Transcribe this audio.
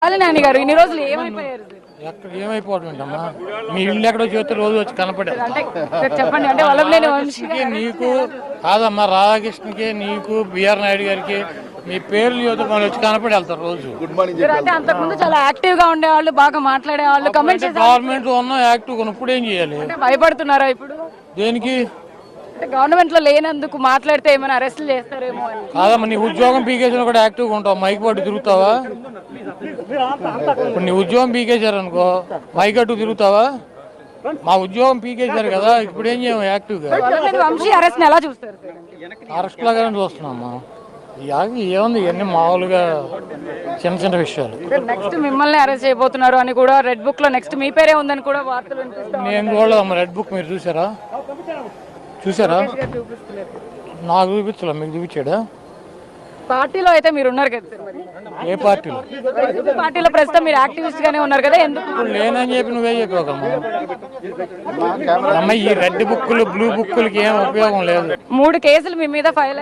నాని గారు ఇన్ని రోజులు ఏమైపోయారు? ఎక్కడ ఏమైపోవడం ఏంటమ్మా, మీ ఇల్లు ఎక్కడో చేస్తే రోజు వచ్చి కనపడే అంటే చెప్పండి, అంటే వల్లభనేని వంశీ నీకు కాదమ్మా, రాధాకృష్ణకి నీకు బిఆర్ నాయుడు గారికి మీ పేర్లు చూస్తే మనం వచ్చి కనపడి వెళ్తారు రోజు. గారు అంటే అంతకుముందు చాలా యాక్టివ్ గా ఉండేవాళ్ళు, బాగా మాట్లాడేవాళ్ళు, కమెంట్ గవర్నమెంట్ లో ఉన్న యాక్టివ్ ఇప్పుడు ఏం చేయాలి? భయపడుతున్నారా ఇప్పుడు? దేనికి? అంటే గవర్నమెంట్ లో లేనందుకు మాట్లాడితే ఏమైనా అరెస్టులు చేస్తారేమో అని. కాదమ్మా, నీ ఉద్యోగం పీకేసిన కూడా యాక్టివ్గా ఉంటావు, మైక్ పట్టు తిరుగుతావా? ఇప్పుడు నీ ఉద్యోగం పీకేశారు అనుకో, మైక్ అట్టు తిరుగుతావా? మా ఉద్యోగం పీకేశారు కదా, ఇప్పుడు ఏం చేయము యాక్టివ్గా. వల్లభనేని వంశీ అరెస్ట్ ని ఎలా చూస్తారు? అరెస్ట్ లాగానే చూస్తున్నామ్మా. ఏముంది, ఇవన్నీ మామూలుగా చిన్న చిన్న విషయాలు. నెక్స్ట్ మిమ్మల్ని అరెస్ట్ చేయబోతున్నారు అని కూడా రెడ్ బుక్ లో నెక్స్ట్ మీ పేరే ఉందని కూడా వార్తలు వినిపిస్తాయి. నేను చూడలేదమ్మా రెడ్ బుక్, మీరు చూసారా? నాకు చూపించలే, మీకు చూపించాడా? పార్టీలో అయితే మీరు ఉన్నారు కదా సార్, మరి ఏ పార్టీలో? వైసీపీ పార్టీలో ప్రస్తుతం మీరు యాక్టివిస్ట్ గానే ఉన్నారు కదా, ఎందుకు ఇప్పుడు లేనని చెప్పి నువ్వే చెప్పావమ్మా. అమ్మ, ఈ రెడ్ బుక్కులు బ్లూ బుక్కులకి ఏం ఉపయోగం లేదు. 3 కేసులు మీ మీద ఫైల్